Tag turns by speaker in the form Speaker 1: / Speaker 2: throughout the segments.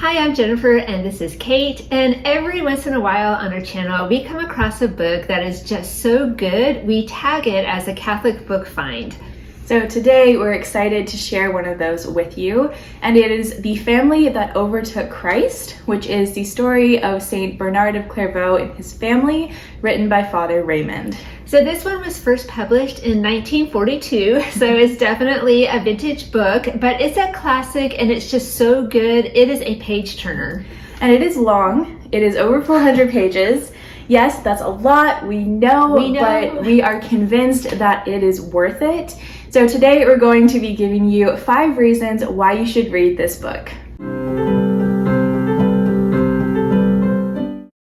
Speaker 1: Hi, I'm Jennifer and this is Kate, and every once in a while on our channel we come across a book that is just so good we tag it as a Catholic book find.
Speaker 2: So today we're excited to share one of those with you, and it is The Family That Overtook Christ, which is the story of Saint Bernard of Clairvaux and his family, written by Father Raymond.
Speaker 1: So this one was first published in 1942, so it's definitely a vintage book, but it's a classic and it's just so good. It is a page turner.
Speaker 2: And it is long. It is over 400 pages. Yes, that's a lot, we know, but we are convinced that it is worth it. So today we're going to be giving you 5 reasons why you should read this book.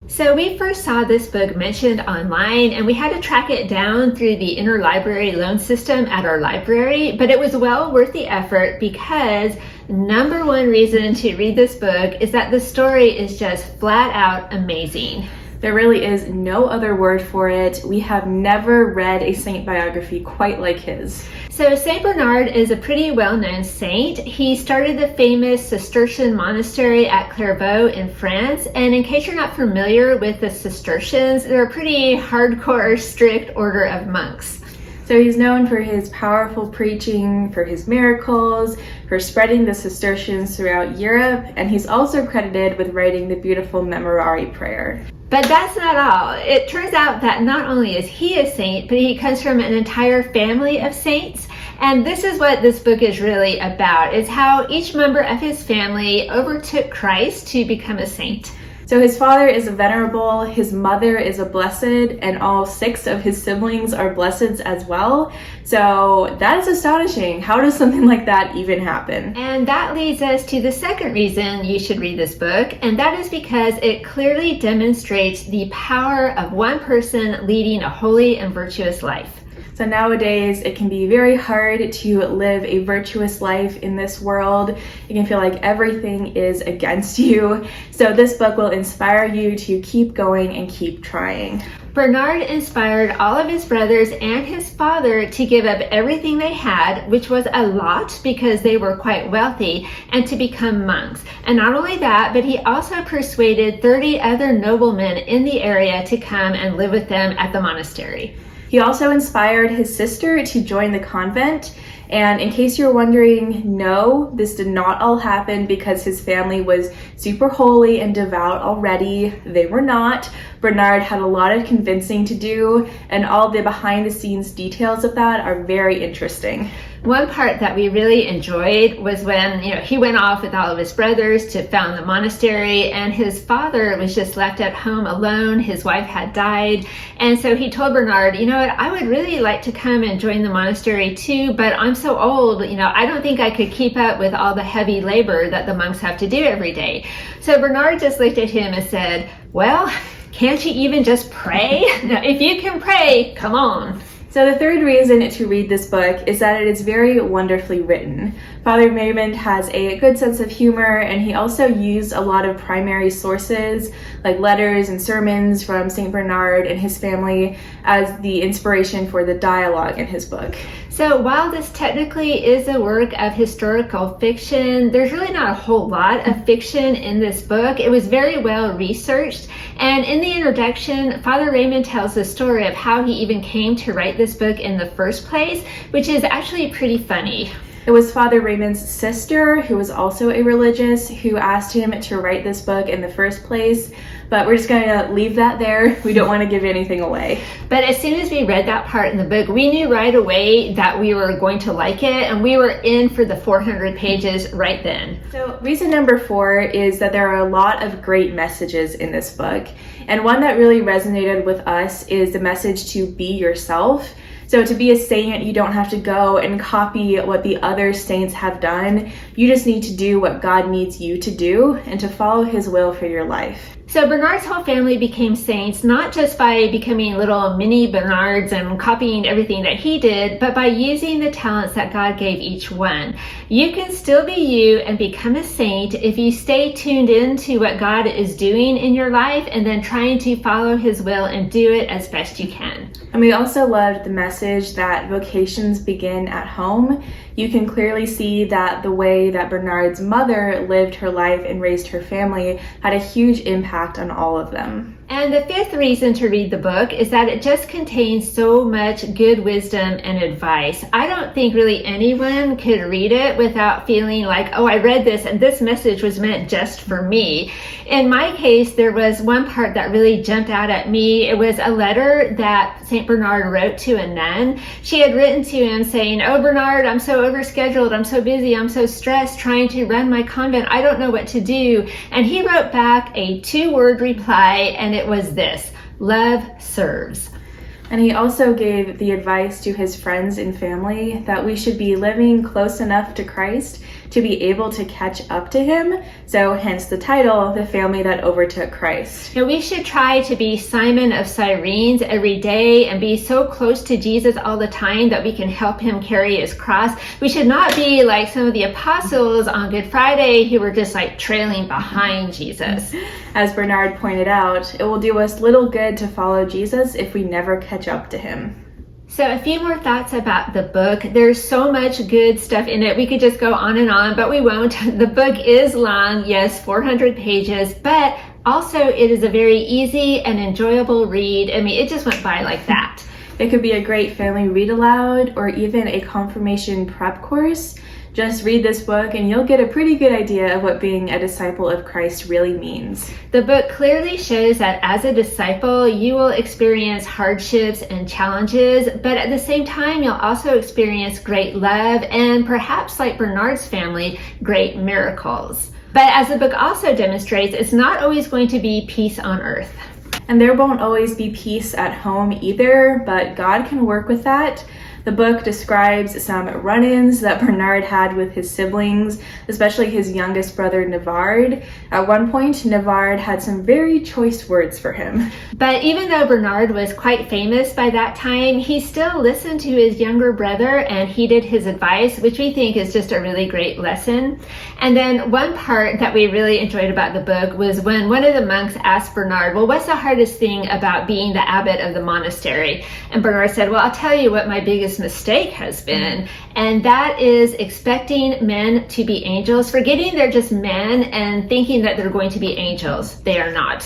Speaker 1: So we first saw this book mentioned online and we had to track it down through the interlibrary loan system at our library, but it was well worth the effort because number one reason to read this book is that the story is just flat out amazing.
Speaker 2: There really is no other word for it. We have never read a saint biography quite like his.
Speaker 1: So Saint Bernard is a pretty well-known saint. He started the famous Cistercian monastery at Clairvaux in France. And in case you're not familiar with the Cistercians, they're a pretty hardcore, strict order of monks.
Speaker 2: So he's known for his powerful preaching, for his miracles, for spreading the Cistercians throughout Europe, and he's also credited with writing the beautiful Memorare prayer.
Speaker 1: But that's not all. It turns out that not only is he a saint, but he comes from an entire family of saints. And this is what this book is really about, is how each member of his family overtook Christ to become a saint.
Speaker 2: So his father is a venerable, his mother is a blessed, and all 6 of his siblings are blesseds as well. So that is astonishing. How does something like that even happen?
Speaker 1: And that leads us to the second reason you should read this book, and that is because it clearly demonstrates the power of one person leading a holy and virtuous life.
Speaker 2: So nowadays, it can be very hard to live a virtuous life in this world. You can feel like everything is against you. So this book will inspire you to keep going and keep trying.
Speaker 1: Bernard inspired all of his brothers and his father to give up everything they had, which was a lot because they were quite wealthy, and to become monks. And not only that, but he also persuaded 30 other noblemen in the area to come and live with them at the monastery.
Speaker 2: He also inspired his sister to join the convent. And in case you're wondering, no, this did not all happen because his family was super holy and devout already. They were not. Bernard had a lot of convincing to do, and all the behind the scenes details of that are very interesting.
Speaker 1: One part that we really enjoyed was when, he went off with all of his brothers to found the monastery, and his father was just left at home alone. His wife had died. And so he told Bernard, you know what, I would really like to come and join the monastery too, but I'm so old, I don't think I could keep up with all the heavy labor that the monks have to do every day. So Bernard just looked at him and said, well, can't you even just pray? Now, if you can pray, come on.
Speaker 2: So the third reason to read this book is that it is very wonderfully written. Father Raymond has a good sense of humor, and he also used a lot of primary sources like letters and sermons from Saint Bernard and his family as the inspiration for the dialogue in his book.
Speaker 1: So while this technically is a work of historical fiction, there's really not a whole lot of fiction in this book. It was very well researched, and in the introduction, Father Raymond tells the story of how he even came to write this book in the first place, which is actually pretty funny.
Speaker 2: It was Father Raymond's sister, who was also a religious, who asked him to write this book in the first place. But we're just going to leave that there. We don't want to give anything away.
Speaker 1: But as soon as we read that part in the book, we knew right away that we were going to like it, and we were in for the 400 pages right then.
Speaker 2: So reason number 4 is that there are a lot of great messages in this book. And one that really resonated with us is the message to be yourself. So to be a saint, you don't have to go and copy what the other saints have done. You just need to do what God needs you to do and to follow his will for your life.
Speaker 1: So Bernard's whole family became saints, not just by becoming little mini Bernards and copying everything that he did, but by using the talents that God gave each one. You can still be you and become a saint if you stay tuned in to what God is doing in your life and then trying to follow his will and do it as best you can.
Speaker 2: And we also loved the message that vocations begin at home. You can clearly see that the way that Bernard's mother lived her life and raised her family had a huge impact on all of them.
Speaker 1: And the fifth reason to read the book is that it just contains so much good wisdom and advice. I don't think really anyone could read it without feeling like, oh, I read this and this message was meant just for me. In my case, there was one part that really jumped out at me. It was a letter that St. Bernard wrote to a nun. She had written to him saying, oh, Bernard, I'm so overscheduled, I'm so busy, I'm so stressed trying to run my convent, I don't know what to do. And he wrote back a 2-word reply, and it was this: love serves.
Speaker 2: And he also gave the advice to his friends and family that we should be living close enough to Christ to be able to catch up to him. So hence the title, The Family That Overtook Christ.
Speaker 1: And we should try to be Simon of Cyrene's every day and be so close to Jesus all the time that we can help him carry his cross. We should not be like some of the apostles on Good Friday who were just like trailing behind Jesus.
Speaker 2: As Bernard pointed out, it will do us little good to follow Jesus if we never catch up to him.
Speaker 1: So a few more thoughts about the book. There's so much good stuff in it. We could just go on and on, but we won't. The book is long, yes, 400 pages, but also it is a very easy and enjoyable read. I mean, it just went by like that.
Speaker 2: It could be a great family read aloud or even a confirmation prep course. Just read this book and you'll get a pretty good idea of what being a disciple of Christ really means.
Speaker 1: The book clearly shows that as a disciple, you will experience hardships and challenges, but at the same time, you'll also experience great love and perhaps, like Bernard's family, great miracles. But as the book also demonstrates, it's not always going to be peace on earth.
Speaker 2: And there won't always be peace at home either, but God can work with that. The book describes some run-ins that Bernard had with his siblings, especially his youngest brother, Navard. At one point, Navard had some very choice words for him.
Speaker 1: But even though Bernard was quite famous by that time, he still listened to his younger brother and heeded his advice, which we think is just a really great lesson. And then one part that we really enjoyed about the book was when one of the monks asked Bernard, well, what's the hardest thing about being the abbot of the monastery? And Bernard said, well, I'll tell you what my biggest mistake has been, and that is expecting men to be angels, forgetting they're just men and thinking that they're going to be angels. They are not.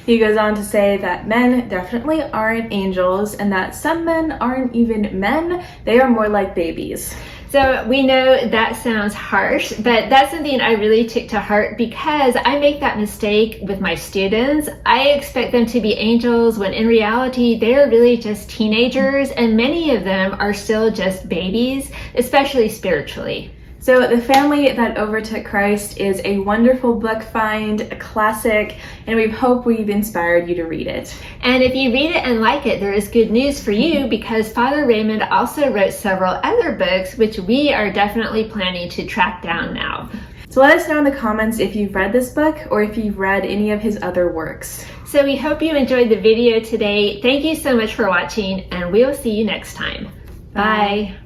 Speaker 2: He goes on to say that men definitely aren't angels and that some men aren't even men, they are more like babies.
Speaker 1: So we know that sounds harsh, but that's something I really took to heart because I make that mistake with my students. I expect them to be angels when in reality, they're really just teenagers, and many of them are still just babies, especially spiritually.
Speaker 2: So The Family That Overtook Christ is a wonderful book find, a classic, and we hope we've inspired you to read it.
Speaker 1: And if you read it and like it, there is good news for you because Father Raymond also wrote several other books, which we are definitely planning to track down now.
Speaker 2: So let us know in the comments if you've read this book or if you've read any of his other works.
Speaker 1: So we hope you enjoyed the video today. Thank you so much for watching, and we'll see you next time. Bye.